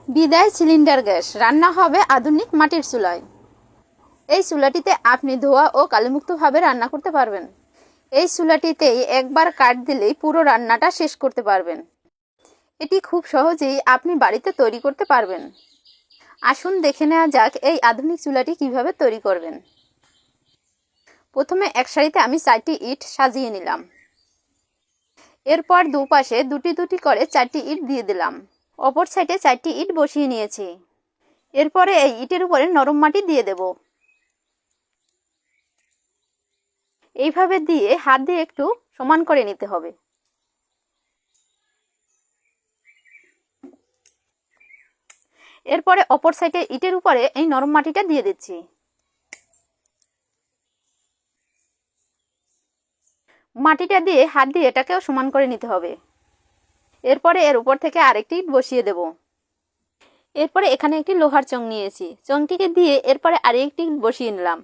বিদায় cylinder gas, রান্না হবে আধুনিক মাটির চুলায়। এই চুলাটিতে আপনি ধোয়া ও কালিমুক্তভাবে রান্না করতে পারবেন। এই চুলাটিতেই একবার কাঠ দিলেই পুরো রান্নাটা শেষ করতে পারবেন। এটি খুব সহজেই আপনি বাড়িতে তৈরি করতে পারবেন। আসুন দেখে নেওয়া যাক এই আধুনিক চুলাটি কিভাবে তৈরি করবেন। প্রথমে এক সারিতে আমি 4টি ইট সাজিয়ে নিলাম। এরপর দুপাশে দুটি দুটি করে 4টি ইট দিয়ে দিলাম। অপর সাইডে 4টি ইট বসিয়ে নিয়েছি। এরপরে এই ইটের উপরে নরম মাটি দিয়ে দেব। এইভাবে দিয়ে হাত দিয়ে একটু সমান করে নিতে হবে। এরপরে অপর সাইডে ইটের উপরে এই নরম মাটিটা দিয়ে দিচ্ছি। মাটিটা দিয়ে হাত দিয়ে এটাকেও সমান করে নিতে হবে। এরপরে এর উপর থেকে আরেকটি ইট বসিয়ে দেব। এরপরে এখানে একটি লোহার চং নিয়েছি, চংটিকে দিয়ে এরপরে আরেকটি ইট বসিয়ে নিলাম।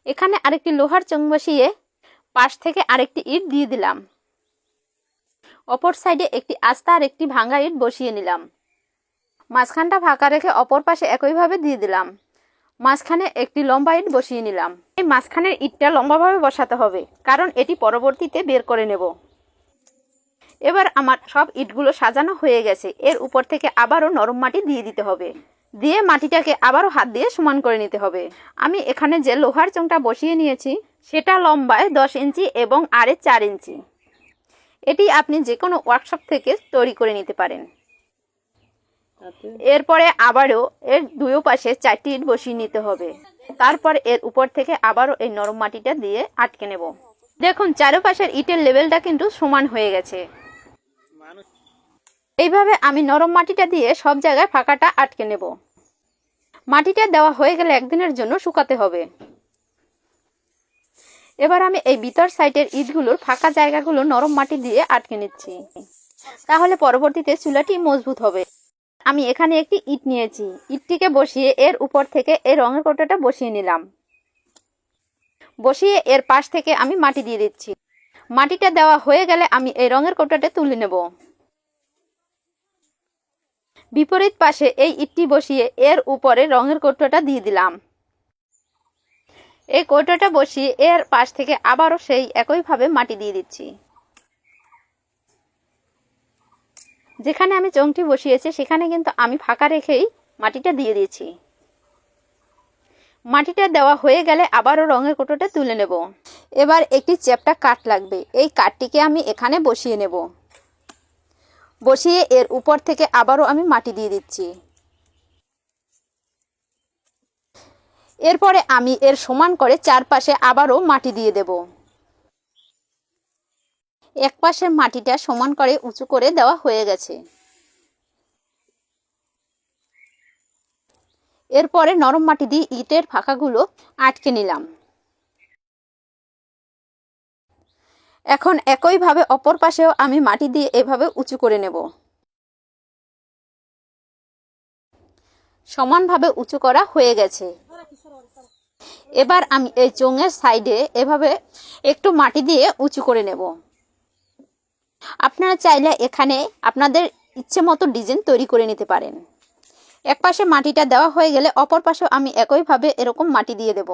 এখানে আরেকটি লোহার চং বসিয়ে পাশ থেকে আরেকটি ইট দিয়ে দিলাম। অপর সাইডে একটি আস্তা আর একটি ভাঙা ইট বসিয়ে নিলাম। মাঝখানটা ফাঁকা রেখে অপর পাশে একইভাবে দিয়ে দিলাম। মাঝখানে একটি লম্বা ইট বসিয়ে নিলাম। এই মাঝখানের ইটটা লম্বাভাবে বসাতে হবে, কারণ এটি পরবর্তীতে বের করে নেব। এবার আমার সব ইটগুলো সাজানো হয়ে গেছে। এর উপর থেকে আবারও নরম মাটি দিয়ে দিতে হবে। দিয়ে মাটিটাকে আবারও হাত দিয়ে সমান করে নিতে হবে। আমি এখানে যে লোহার চংটা বসিয়ে নিয়েছি সেটা লম্বায় 10 ইঞ্চি এবং আড়ে 4 ইঞ্চি। এটি আপনি যে কোনো ওয়ার্কশপ থেকে তৈরি করে নিতে পারেন। এরপরে আবারও এর দুই পাশে 4টি ইট বসিয়ে নিতে হবে। তারপর এর উপর থেকে আবারও এই নরম মাটিটা দিয়ে আটকে নেব। দেখুন চারপাশের ইটের লেভেলটা কিন্তু সমান হয়ে গেছে। এইভাবে আমি নরম মাটিটা দিয়ে সব জায়গায় ফাঁকাটা আটকে নেব। মাটিটা দেওয়া হয়ে গেলে একদিনের জন্য শুকাতে হবে। এবার আমি এই ভিতর সাইডের ইটগুলোর ফাঁকা জায়গাগুলো নরম মাটি দিয়ে আটকে নিচ্ছি, তাহলে পরবর্তীতে চুলাটি মজবুত হবে। আমি এখানে একটি ইট নিয়েছি, ইটটিকে বসিয়ে এর উপর থেকে এই রঙের কৌটোটা বসিয়ে নিলাম। বসিয়ে এর পাশ থেকে আমি মাটি দিয়ে দিচ্ছি। মাটিটা দেওয়া হয়ে গেলে আমি এই রঙের কৌটোটা তুলে নেব। বিপরীত পাশে এই ইটটি বসিয়ে এর উপরে রঙের কৌটোটা দিয়ে দিলাম। এই কৌটোটা বসিয়ে এর পাশ থেকে আবারও সেই একইভাবে মাটি দিয়ে দিচ্ছি। যেখানে আমি চংটি বসিয়েছি সেখানে কিন্তু আমি ফাঁকা রেখেই মাটিটা দিয়ে দিয়েছি। মাটিটা দেওয়া হয়ে গেলে আবারও রঙের কৌটোটা তুলে নেব। এবার একটি চ্যাপ্টা কাঠ লাগবে। এই কাঠটিকে আমি এখানে বসিয়ে নেব। বসিয়ে এর উপর থেকে আবারও আমি মাটি দিয়ে দিচ্ছি। এরপরে আমি এর সমান করে চারপাশে আবারও মাটি দিয়ে দেব। এক পাশের মাটিটা সমান করে উঁচু করে দেওয়া হয়ে গেছে। এরপরে নরম মাটি দিয়ে ইটের ফাঁকাগুলো আটকে নিলাম। এখন একইভাবে অপর পাশেও আমি মাটি দিয়ে এভাবে উঁচু করে নেব। সমানভাবে উঁচু করা হয়ে গেছে। এবার আমি এই চোঙের সাইডে এভাবে একটু মাটি দিয়ে উঁচু করে নেব। আপনারা চাইলে এখানে আপনাদের ইচ্ছে মতো ডিজাইন তৈরি করে নিতে পারেন। এক পাশে মাটিটা দেওয়া হয়ে গেলে অপর পাশেও আমি একইভাবে এরকম মাটি দিয়ে দেব।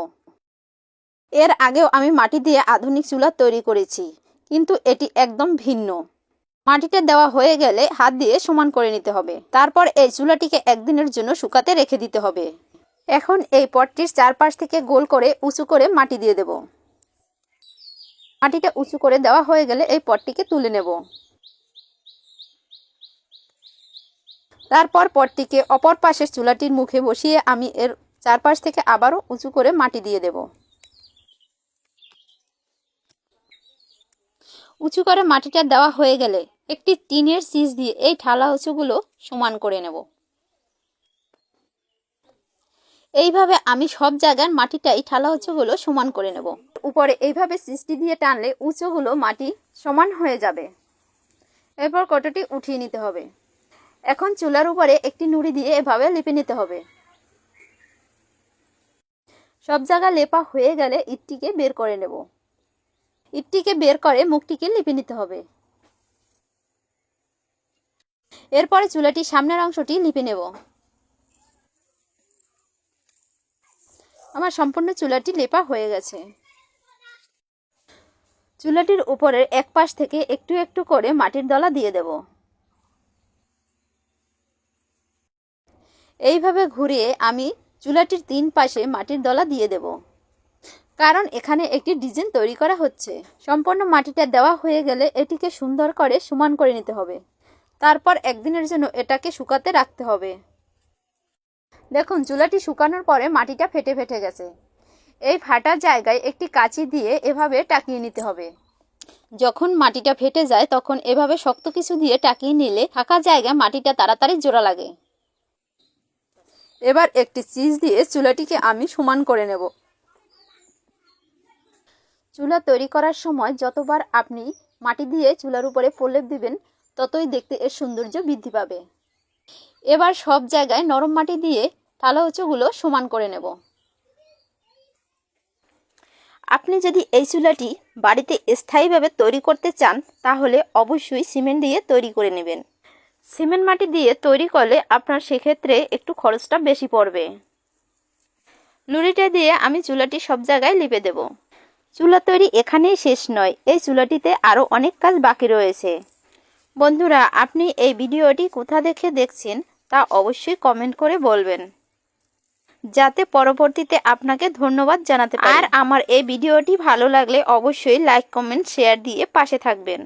এর আগেও আমি মাটি দিয়ে আধুনিক চুলা তৈরি করেছি, কিন্তু এটি একদম ভিন্ন। মাটিটা দেওয়া হয়ে গেলে হাত দিয়ে সমান করে নিতে হবে। তারপর এই চুলাটিকে একদিনের জন্য শুকাতে রেখে দিতে হবে। এখন এই পটটির চারপাশ থেকে গোল করে উঁচু করে মাটি দিয়ে দেব। মাটিটা উঁচু করে দেওয়া হয়ে গেলে এই পটটিকে তুলে নেব। তারপর পটটিকে অপর পাশের চুলাটির মুখে বসিয়ে আমি এর চারপাশ থেকে আবারও উঁচু করে মাটি দিয়ে দেব। উঁচু করে মাটিটা দেওয়া হয়ে গেলে একটি টিনের সিজ দিয়ে এই ঠালা উঁচুগুলো সমান করে নেব। এইভাবে আমি সব জায়গার মাটিটাই ঠালা উঁচুগুলো সমান করে নেব। উপরে এইভাবে সিজটি দিয়ে টানলে উঁচুগুলো মাটি সমান হয়ে যাবে। এরপর কৌটোটি উঠিয়ে নিতে হবে। এখন চুলার উপরে একটি নুড়ি দিয়ে এভাবে লেপে নিতে হবে। সব জায়গা লেপা হয়ে গেলে ইটটিকে বের করে নেব। ইটটিকে বের করে মুখটিকে লেপে নিতে হবে। এরপরে চুলাটির সামনের অংশটি লিপে নেব। আমার সম্পূর্ণ চুলাটি লেপা হয়ে গেছে। চুলাটির উপরের এক পাশ থেকে একটু একটু করে মাটির দলা দিয়ে দেব। এইভাবে ঘুরিয়ে আমি চুলাটির 3 পাশে মাটির দলা দিয়ে দেব, কারণ এখানে একটি ডিজাইন তৈরি করা হচ্ছে। সম্পূর্ণ মাটিটা দেওয়া হয়ে গেলে এটিকে সুন্দর করে সমান করে নিতে হবে। তারপর একদিনের জন্য এটাকে শুকাতে রাখতে হবে। দেখুন চুলাটি শুকানোর পরে মাটিটা ফেটে ফেটে গেছে। এই ফাটা জায়গায় একটি কাঁচি দিয়ে এভাবে টাকিয়ে নিতে হবে। যখন মাটিটা ফেটে যায় তখন এভাবে শক্ত কিছু দিয়ে টাকিয়ে নিলে ফাঁকা জায়গায় মাটিটা তাড়াতাড়ি জোড়া লাগে। এবার একটি চিজ দিয়ে চুলাটিকে আমি সমান করে নেব। চুলা তৈরি করার সময় যতবার আপনি মাটি দিয়ে চুলার উপরে প্রলেপ দিবেন ততই দেখতে এর সৌন্দর্য বৃদ্ধি পাবে। এবার সব জায়গায় নরম মাটি দিয়ে থালা উঁচুগুলো সমান করে নেব। আপনি যদি এই চুলাটি বাড়িতে স্থায়ীভাবে তৈরি করতে চান তাহলে অবশ্যই সিমেন্ট দিয়ে তৈরি করে নেবেন। সিমেন্ট মাটি দিয়ে তৈরি করলে আপনার সেক্ষেত্রে একটু খরচটা বেশি পড়বে। লুড়িটা দিয়ে আমি চুলাটি সব জায়গায় লিপে দেব। চুলা তৈরি এখানেই শেষ নয়, এই চুলাটিতে আরও অনেক কাজ বাকি রয়েছে। বন্ধুরা, আপনি এই ভিডিওটি কোথা দেখে দেখছেন তা অবশ্যই কমেন্ট করে বলবেন, যাতে পরবর্তীতে আপনাকে ধন্যবাদ জানাতে পারি। আর আমার এই ভিডিওটি ভালো লাগলে অবশ্যই লাইক কমেন্ট শেয়ার দিয়ে পাশে থাকবেন।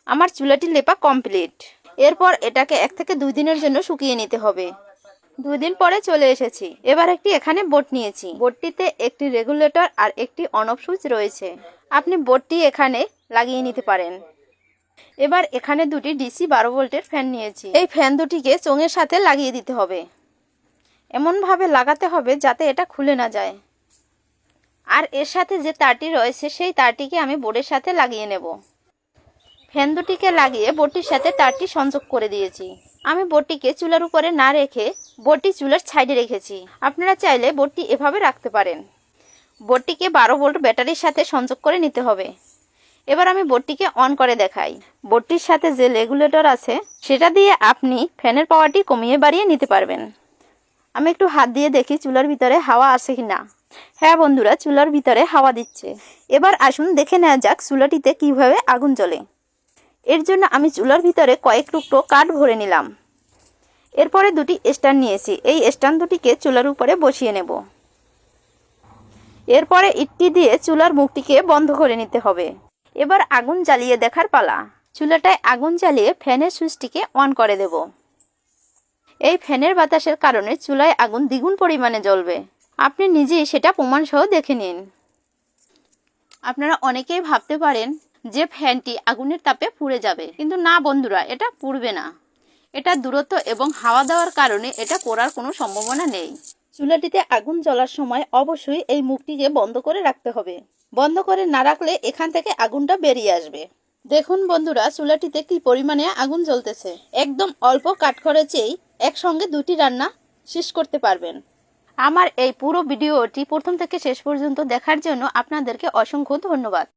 আমার চুলাটি লেপা কমপ্লিট। এরপর এটাকে 1 থেকে 2 দিনের জন্য শুকিয়ে নিতে হবে। 2 দিন পরে চলে এসেছি। এবার একটি এখানে বোর্ড নিয়েছি। বোর্ডটিতে একটি রেগুলেটর আর একটি অন অফ সুইচ রয়েছে। আপনি বোর্ডটি এখানে লাগিয়ে নিতে পারেন। এবার এখানে দুটি ডিসি 12 ভোল্টের ফ্যান নিয়েছি। এই ফ্যান দুটিকে চোঙের সাথে লাগিয়ে দিতে হবে। এমনভাবে লাগাতে হবে যাতে এটা খুলে না যায়। আর এর সাথে যে তারটি রয়েছে সেই তারটিকে আমি বোর্ডের সাথে লাগিয়ে নেব। ফ্যান দুটিকে লাগিয়ে বোর্ডটির সাথে তারটি সংযোগ করে দিয়েছি। আমি বোর্ডটিকে চুলার উপরে না রেখে বোর্ডটি চুলার সাইডে রেখেছি। আপনারা চাইলে বোর্ডটি এভাবে রাখতে পারেন। বোর্ডটিকে 12 ভোল্ট ব্যাটারির সাথে সংযোগ করে নিতে হবে। এবার আমি বোর্ডটিকে অন করে দেখাই। বোর্ডটির সাথে যে রেগুলেটর আছে সেটা দিয়ে আপনি ফ্যানের পাওয়ারটি কমিয়ে বাড়িয়ে নিতে পারবেন। আমি একটু হাত দিয়ে দেখি চুলার ভিতরে হাওয়া আছে কিনা। হ্যাঁ বন্ধুরা, চুলার ভিতরে হাওয়া দিচ্ছে। এবার আসুন দেখে নেওয়া যাক চুলাটিতে কিভাবে আগুন জ্বলে। এর জন্য আমি চুলার ভিতরে কয়েক টুকরো কাঠ ভরে নিলাম। এরপরে দুটি স্ট্যান্ড নিয়েছি। এই স্ট্যান্ড দুটিকে চুলার উপরে বসিয়ে নেব। এরপরে ইটটি দিয়ে চুলার মুখটিকে বন্ধ করে নিতে হবে। এবার আগুন জ্বালিয়ে দেখার পালা। চুলাটায় আগুন জ্বালিয়ে ফ্যানের সুইচটিকে অন করে দেব। এই ফ্যানের বাতাসের কারণে চুলায় আগুন দ্বিগুণ পরিমাণে জ্বলবে। আপনি নিজেই সেটা প্রমাণ সহ দেখে নিন। আপনারা অনেকেই ভাবতে পারেন যে ফ্যানটি আগুনের তাপে পুড়ে যাবে, কিন্তু না বন্ধুরা, এটা পুড়বে না। এটা দূরত্ব এবং হাওয়া দেওয়ার কারণে এটা পোড়ার কোনো সম্ভাবনা নেই। চুলাটিতে আগুন জ্বলার সময় অবশ্যই এই মুখটিকে বন্ধ করে রাখতে হবে। বন্ধ করে না রাখলে এখান থেকে আগুনটা বেরিয়ে আসবে। দেখুন বন্ধুরা, চুলাটিতে কি পরিমাণে আগুন জ্বলতেছে। একদম অল্প কাঠখরচেই একসঙ্গে 2টি রান্না শেষ করতে পারবেন। আমার এই পুরো ভিডিওটি প্রথম থেকে শেষ পর্যন্ত দেখার জন্য আপনাদেরকে অসংখ্য ধন্যবাদ।